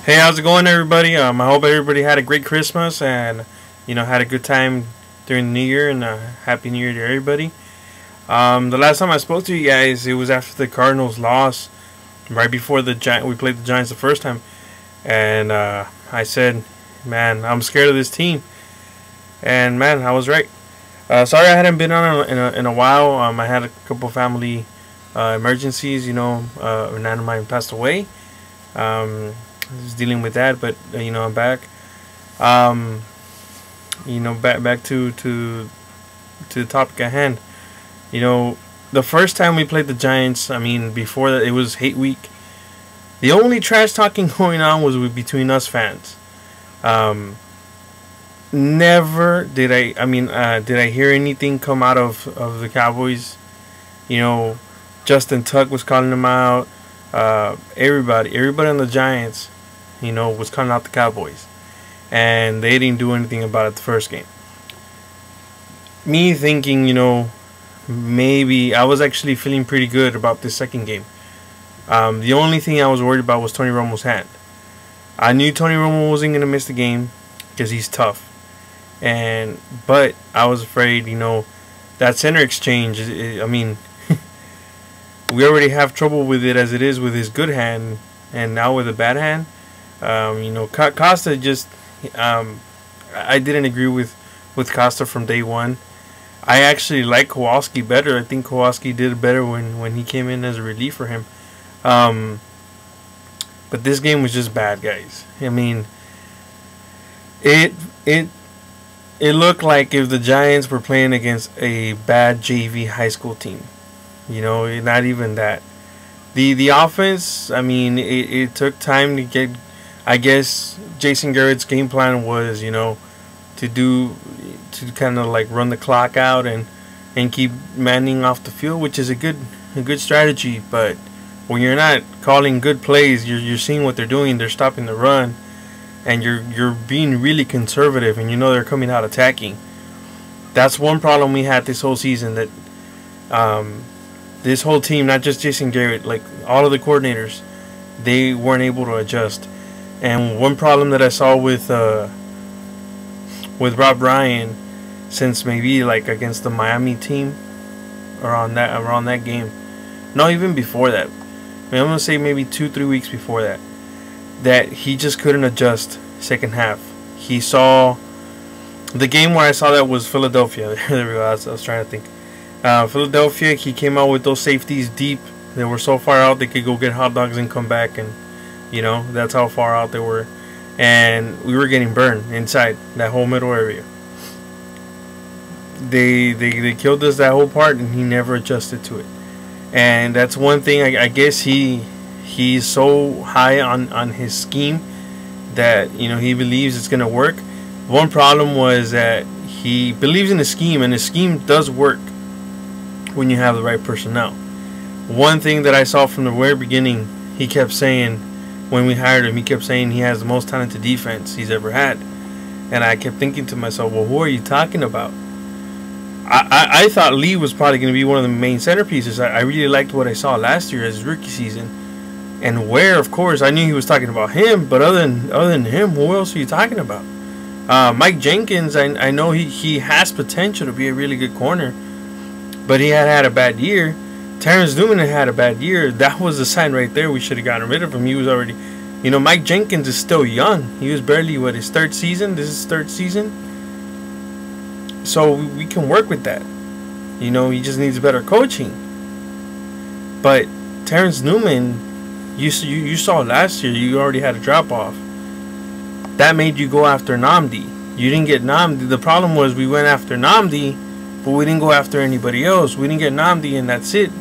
Hey, how's it going, everybody? I hope everybody had a great Christmas and had a good time during the New Year, and Happy New Year to everybody. The last time I spoke to you guys, it was after the Cardinals lost, right before we played the Giants the first time, and I said, "Man, I'm scared of this team," and man, I was right. Sorry, I hadn't been on in a while. I had a couple family emergencies. A nana of mine passed away. I was dealing with that, but I'm back. Back to the topic at hand. The first time we played the Giants, before that it was hate week. The only trash talking going on was between us fans. Never did I hear anything come out of the Cowboys. Justin Tuck was calling them out. Everybody on the Giants, was calling out the Cowboys, and they didn't do anything about it the first game. Me thinking, maybe I was actually feeling pretty good about this second game. The only thing I was worried about was Tony Romo's hand. I knew Tony Romo wasn't gonna miss the game because he's tough, but I was afraid, that center exchange. We already have trouble with it as it is with his good hand, and now with a bad hand. Costa just. I didn't agree with Costa from day one. I actually like Kowalski better. I think Kowalski did better when he came in as a relief for him. But this game was just bad, guys. It looked like if the Giants were playing against a bad JV high school team. Not even that. The offense, it took time to get. I guess Jason Garrett's game plan was, to kind of like run the clock out and keep Manning off the field, which is a good strategy. But when you're not calling good plays, you're seeing what they're doing. They're stopping the run, and you're being really conservative, and they're coming out attacking. That's one problem we had this whole season. That this whole team, not just Jason Garrett, like all of the coordinators, they weren't able to adjust. And one problem that I saw with Rob Ryan, since maybe like against the Miami team, around that game, no, even before that, I'm gonna say maybe 2-3 weeks before that he just couldn't adjust second half. He saw the game where I saw that was Philadelphia. There we go. I was trying to think. Philadelphia, he came out with those safeties deep. They were so far out they could go get hot dogs and come back, and that's how far out they were. And we were getting burned inside that whole middle area. They killed us that whole part, and he never adjusted to it. And that's one thing. I guess he's so high on his scheme that he believes it's gonna work. One problem was that he believes in the scheme, and the scheme does work when you have the right personnel. One thing that I saw from the very beginning, he kept saying when we hired him, he kept saying he has the most talented defense he's ever had. And I kept thinking to myself, well, who are you talking about? I thought Lee was probably going to be one of the main centerpieces. I really liked what I saw last year as rookie season. And Ware, of course, I knew he was talking about him, but other than him, who else are you talking about? Mike Jenkins, I know he has potential to be a really good corner, but he had a bad year. Terrence Newman had a bad year. That was a sign right there. We should have gotten rid of him. He was already, Mike Jenkins is still young. He was barely, his third season? This is his third season. So we can work with that. He just needs better coaching. But Terrence Newman, you saw last year, you already had a drop-off. That made you go after Nnamdi. You didn't get Nnamdi. The problem was we went after Nnamdi, but we didn't go after anybody else. We didn't get Nnamdi, and that's it.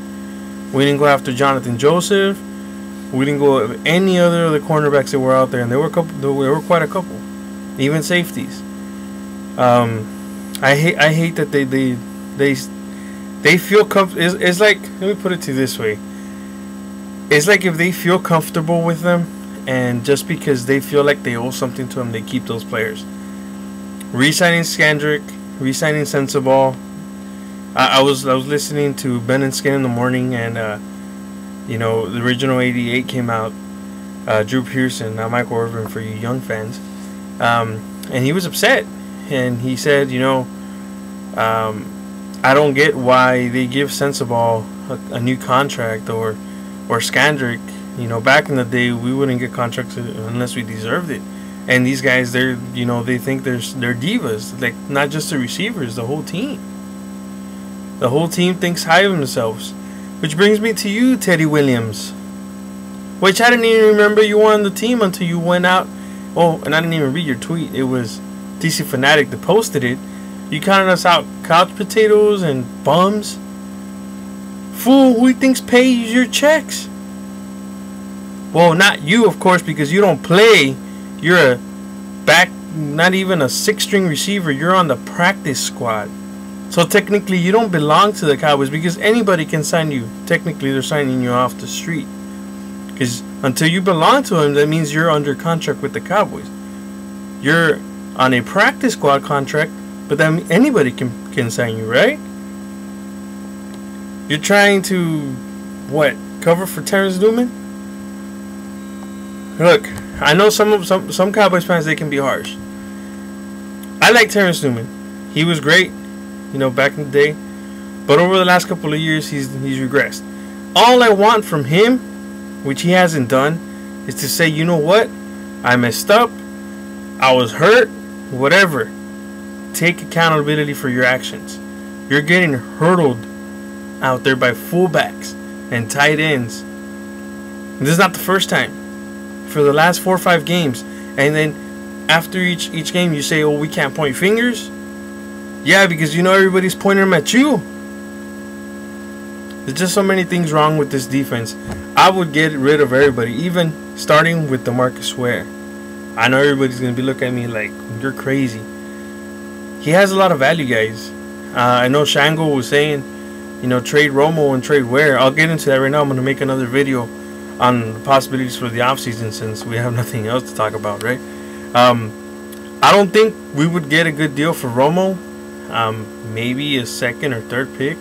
We didn't go after Jonathan Joseph. We didn't go after any other of the cornerbacks that were out there, and there were quite a couple, even safeties. I hate that they feel comfortable. It's like, let me put it to you this way. It's like if they feel comfortable with them, and just because they feel like they owe something to them, they keep those players. Re-signing Skandrick, re-signing Sensabaugh. I was listening to Ben and Skin in the morning, and the original '88 came out, Drew Pearson, not Michael Irvin for you young fans. And he was upset, and he said, I don't get why they give Sensabaugh a new contract, or Skandrick. Back in the day, we wouldn't get contracts unless we deserved it. And these guys, they think they're divas. Like, not just the receivers, the whole team. The whole team thinks high of themselves. Which brings me to you, Teddy Williams. Which I didn't even remember you were on the team until you went out. Oh, and I didn't even read your tweet. It was DC Fanatic that posted it. You counted us out couch potatoes and bums. Fool, who thinks pays your checks? Well, not you, of course, because you don't play. You're not even a 6-string receiver. You're on the practice squad. So technically, you don't belong to the Cowboys, because anybody can sign you. Technically, they're signing you off the street. Because until you belong to them, that means you're under contract with the Cowboys. You're on a practice squad contract, but then anybody can sign you, right? You're trying to, cover for Terrence Newman? Look, I know some Cowboys fans, they can be harsh. I like Terrence Newman. He was great, back in the day. But over the last couple of years, he's regressed. All I want from him, which he hasn't done, is to say, you know what? I messed up. I was hurt. Whatever. Take accountability for your actions. You're getting hurdled out there by fullbacks and tight ends. And this is not the first time. For the last 4 or 5 games, and then after each game you say, oh, we can't point fingers. Yeah, because everybody's pointing them at you. There's just so many things wrong with this defense. I would get rid of everybody, even starting with DeMarcus Ware. I know everybody's gonna be looking at me like you're crazy. He has a lot of value, guys. I know Shango was saying, trade Romo and trade Ware. I'll get into that right now. I'm gonna make another video on the possibilities for the offseason, since we have nothing else to talk about, right? I don't think we would get a good deal for Romo. Maybe a 2nd or 3rd pick.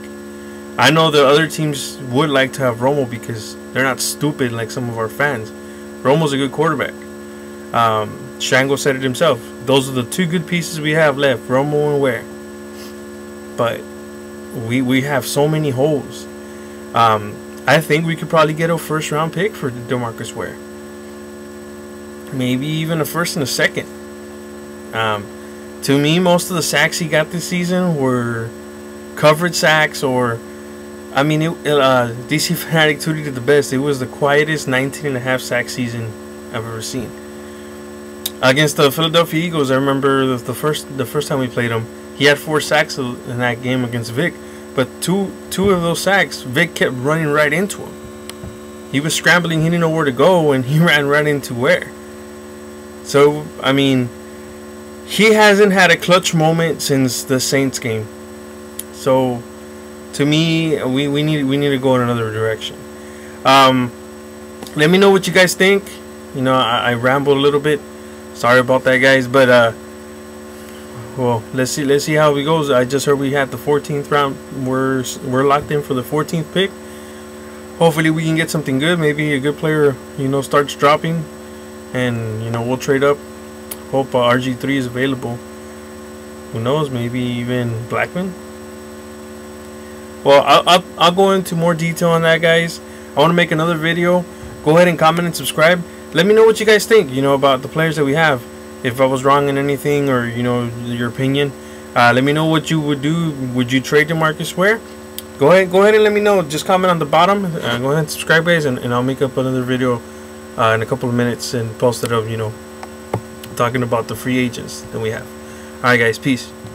I know the other teams would like to have Romo because they're not stupid like some of our fans. Romo's a good quarterback. Shango said it himself. Those are the 2 good pieces we have left, Romo and Ware. But we have so many holes. I think we could probably get a 1st-round pick for DeMarcus Ware. Maybe even a 1st and a 2nd. To me, most of the sacks he got this season were coverage sacks, or, DC Fanatic tweeted it the best. It was the quietest 19.5 sack season I've ever seen. Against the Philadelphia Eagles, I remember the first time we played him, he had 4 sacks in that game against Vic. But two of those sacks, Vic kept running right into him. He was scrambling, he didn't know where to go, and he ran right into Ware. So, he hasn't had a clutch moment since the Saints game. So, to me, we need to go in another direction. Let me know what you guys think. I rambled a little bit. Sorry about that, guys, but well, let's see how it goes. I just heard we had the 14th round. We're locked in for the 14th pick. Hopefully we can get something good. Maybe a good player, starts dropping, and we'll trade up. Hope RG3 is available. Who knows? Maybe even Blackman. Well, I'll go into more detail on that, guys. I want to make another video. Go ahead and comment and subscribe. Let me know what you guys think, about the players that we have. If I was wrong in anything, or your opinion, let me know what you would do. Would you trade DeMarcus Ware? Go ahead and let me know. Just comment on the bottom. Go ahead and subscribe, guys, and I'll make up another video in a couple of minutes and post it up. Talking about the free agents that we have. All right, guys, peace.